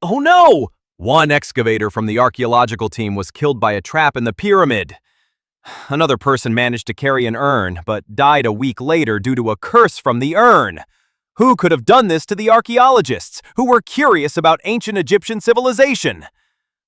Oh no! One excavator from the archaeological team was killed by a trap in the pyramid. Another person managed to carry an urn, but died a week later due to a curse from the urn. Who could have done this to the archaeologists, who were curious about ancient Egyptian civilization?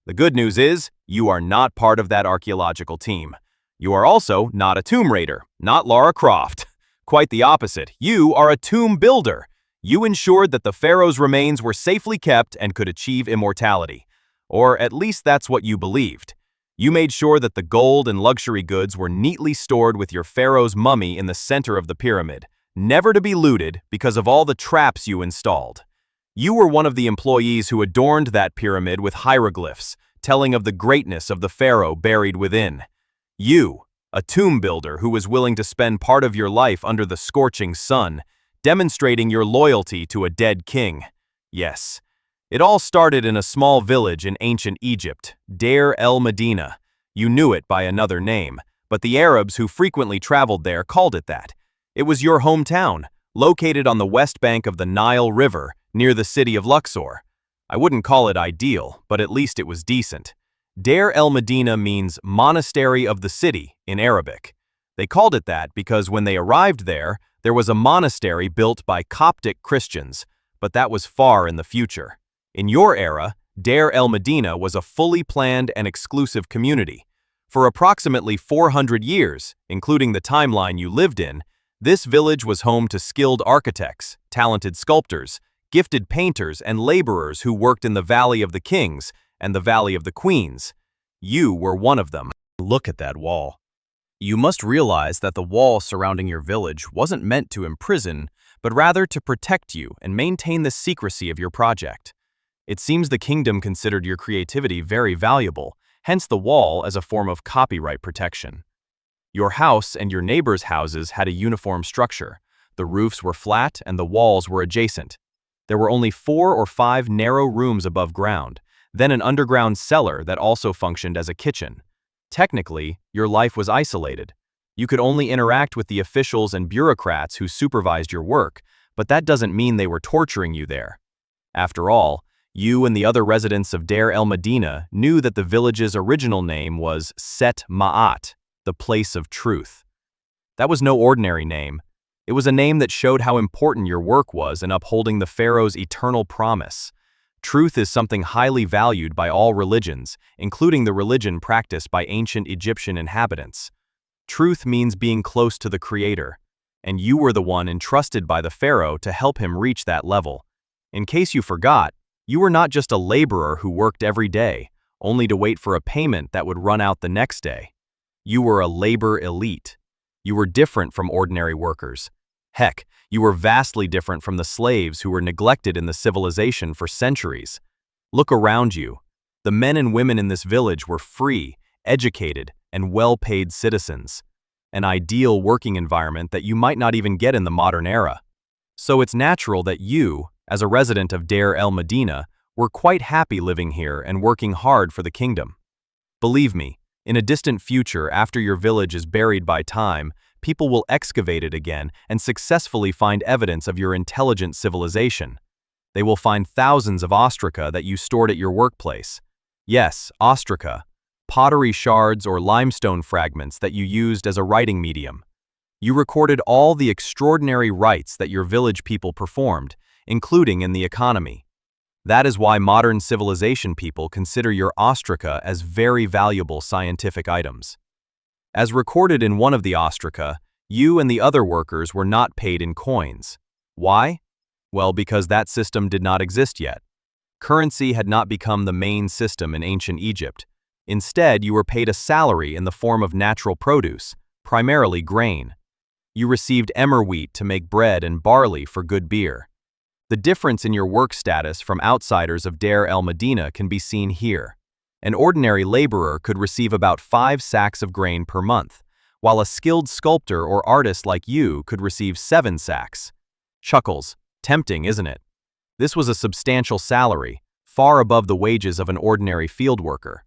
The good news is, you are not part of that archaeological team. You are also not a tomb raider, not Lara Croft. Quite the opposite, you are a tomb builder. You ensured that the pharaoh's remains were safely kept and could achieve immortality. Or at least that's what you believed. You made sure that the gold and luxury goods were neatly stored with your pharaoh's mummy in the center of the pyramid, never to be looted because of all the traps you installed. You were one of the employees who adorned that pyramid with hieroglyphs, telling of the greatness of the pharaoh buried within. You, a tomb builder who was willing to spend part of your life under the scorching sun, demonstrating your loyalty to a dead king. Yes, it all started in a small village in ancient Egypt, Deir el-Medina. You knew it by another name, but the Arabs who frequently traveled there called it that. It was your hometown, located on the west bank of the Nile River, near the city of Luxor. I wouldn't call it ideal, but at least it was decent. Deir el-Medina means monastery of the city in Arabic. They called it that because when they arrived there was a monastery built by Coptic Christians, but that was far in the future. In your era, Deir el-Medina was a fully planned and exclusive community. For approximately 400 years, including the timeline you lived in, this village was home to skilled architects, talented sculptors, gifted painters, and laborers who worked in the Valley of the Kings and the Valley of the Queens. You were one of them. Look at that wall. You must realize that the wall surrounding your village wasn't meant to imprison, but rather to protect you and maintain the secrecy of your project. It seems the kingdom considered your creativity very valuable, hence the wall as a form of copyright protection. Your house and your neighbors' houses had a uniform structure. The roofs were flat and the walls were adjacent. There were only 4 or 5 narrow rooms above ground, then an underground cellar that also functioned as a kitchen. Technically, your life was isolated. You could only interact with the officials and bureaucrats who supervised your work, but that doesn't mean they were torturing you there. After all, you and the other residents of Deir el-Medina knew that the village's original name was Set Ma'at, the place of truth. That was no ordinary name. It was a name that showed how important your work was in upholding the pharaoh's eternal promise. Truth is something highly valued by all religions, including the religion practiced by ancient Egyptian inhabitants. Truth means being close to the Creator, and you were the one entrusted by the pharaoh to help him reach that level. In case you forgot, you were not just a laborer who worked every day, only to wait for a payment that would run out the next day. You were a labor elite. You were different from ordinary workers. Heck, you were vastly different from the slaves who were neglected in the civilization for centuries. Look around you. The men and women in this village were free, educated, and well-paid citizens. An ideal working environment that you might not even get in the modern era. So it's natural that you, as a resident of Deir el-Medina, were quite happy living here and working hard for the kingdom. Believe me, in a distant future after your village is buried by time, people will excavate it again and successfully find evidence of your intelligent civilization. They will find thousands of ostraca that you stored at your workplace. Yes, ostraca, pottery shards or limestone fragments that you used as a writing medium. You recorded all the extraordinary rites that your village people performed, including in the economy. That is why modern civilization people consider your ostraca as very valuable scientific items. As recorded in one of the ostraca, you and the other workers were not paid in coins. Why? Well, because that system did not exist yet. Currency had not become the main system in ancient Egypt. Instead, you were paid a salary in the form of natural produce, primarily grain. You received emmer wheat to make bread and barley for good beer. The difference in your work status from outsiders of Deir el-Medina can be seen here. An ordinary laborer could receive about 5 sacks of grain per month, while a skilled sculptor or artist like you could receive 7 sacks. Chuckles, tempting, isn't it? This was a substantial salary, far above the wages of an ordinary field worker.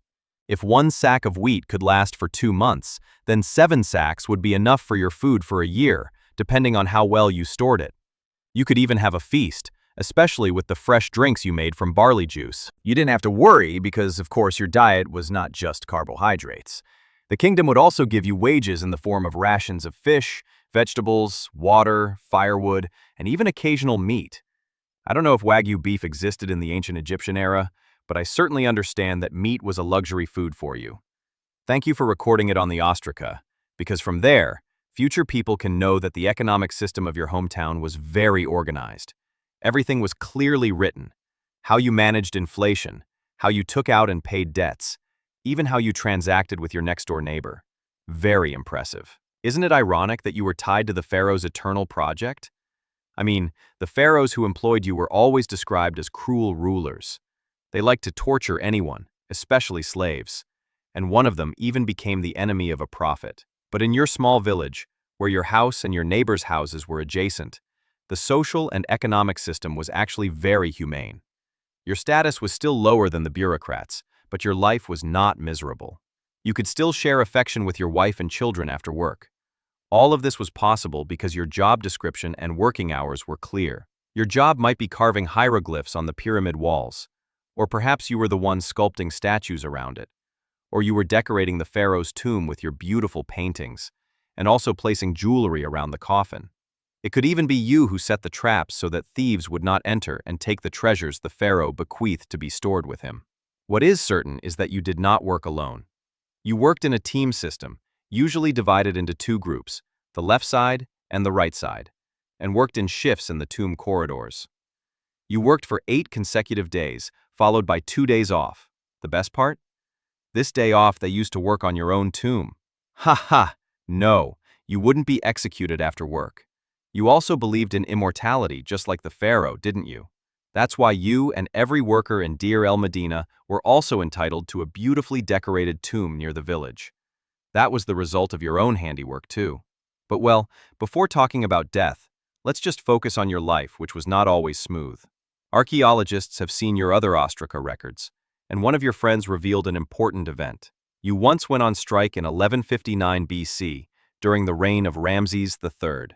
If 1 sack of wheat could last for 2 months, then 7 sacks would be enough for your food for a year, depending on how well you stored it. You could even have a feast, especially with the fresh drinks you made from barley juice. You didn't have to worry because, of course, your diet was not just carbohydrates. The kingdom would also give you wages in the form of rations of fish, vegetables, water, firewood, and even occasional meat. I don't know if Wagyu beef existed in the ancient Egyptian era, but I certainly understand that meat was a luxury food for you. Thank you for recording it on the ostraca, because from there, future people can know that the economic system of your hometown was very organized. Everything was clearly written. How you managed inflation, how you took out and paid debts, even how you transacted with your next-door neighbor. Very impressive. Isn't it ironic that you were tied to the pharaoh's eternal project? I mean, the pharaohs who employed you were always described as cruel rulers. They liked to torture anyone, especially slaves. And one of them even became the enemy of a prophet. But in your small village, where your house and your neighbors' houses were adjacent, the social and economic system was actually very humane. Your status was still lower than the bureaucrats, but your life was not miserable. You could still share affection with your wife and children after work. All of this was possible because your job description and working hours were clear. Your job might be carving hieroglyphs on the pyramid walls, or perhaps you were the one sculpting statues around it, or you were decorating the pharaoh's tomb with your beautiful paintings, and also placing jewelry around the coffin. It could even be you who set the traps so that thieves would not enter and take the treasures the pharaoh bequeathed to be stored with him. What is certain is that you did not work alone. You worked in a team system, usually divided into two groups, the left side and the right side, and worked in shifts in the tomb corridors. You worked for 8 consecutive days, followed by 2 days off. The best part? This day off they used to work on your own tomb. Ha ha! No, you wouldn't be executed after work. You also believed in immortality just like the pharaoh, didn't you? That's why you and every worker in Deir el-Medina were also entitled to a beautifully decorated tomb near the village. That was the result of your own handiwork too. But well, before talking about death, let's just focus on your life, which was not always smooth. Archaeologists have seen your other ostraca records, and one of your friends revealed an important event. You once went on strike in 1159 BC during the reign of Ramses III.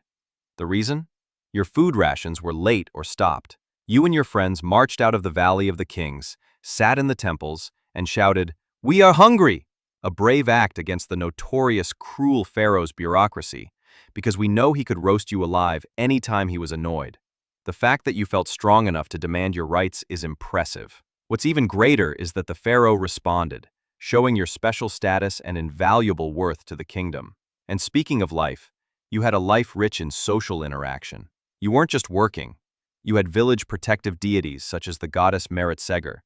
The reason? Your food rations were late or stopped. You and your friends marched out of the Valley of the Kings, sat in the temples, and shouted, "We are hungry!" A brave act against the notorious cruel pharaoh's bureaucracy, because we know he could roast you alive any time he was annoyed. The fact that you felt strong enough to demand your rights is impressive. What's even greater is that the pharaoh responded, showing your special status and invaluable worth to the kingdom. And speaking of life, you had a life rich in social interaction. You weren't just working. You had village protective deities such as the goddess Merit Seger,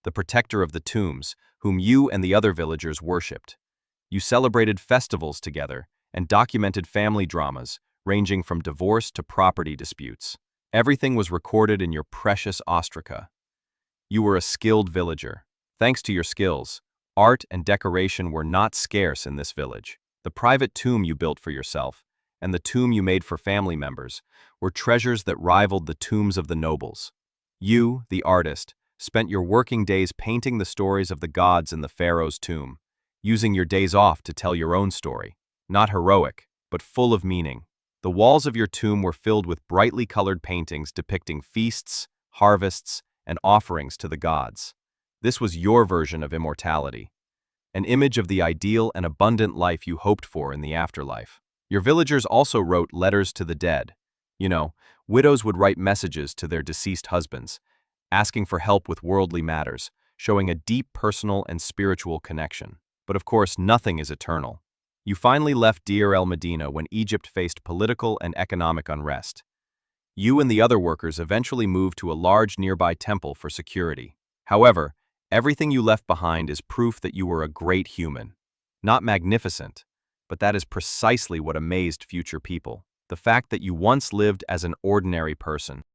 the protector of the tombs, whom you and the other villagers worshipped. You celebrated festivals together and documented family dramas, ranging from divorce to property disputes. Everything was recorded in your precious ostraca. You were a skilled villager. Thanks to your skills, art and decoration were not scarce in this village. The private tomb you built for yourself, and the tomb you made for family members, were treasures that rivaled the tombs of the nobles. You, the artist, spent your working days painting the stories of the gods in the pharaoh's tomb, using your days off to tell your own story. Not heroic, but full of meaning. The walls of your tomb were filled with brightly colored paintings depicting feasts, harvests, and offerings to the gods. This was your version of immortality, an image of the ideal and abundant life you hoped for in the afterlife. Your villagers also wrote letters to the dead. You know, widows would write messages to their deceased husbands, asking for help with worldly matters, showing a deep personal and spiritual connection. But of course, nothing is eternal. You finally left Deir el-Medina when Egypt faced political and economic unrest. You and the other workers eventually moved to a large nearby temple for security. However, everything you left behind is proof that you were a great human. Not magnificent, but that is precisely what amazed future people. The fact that you once lived as an ordinary person.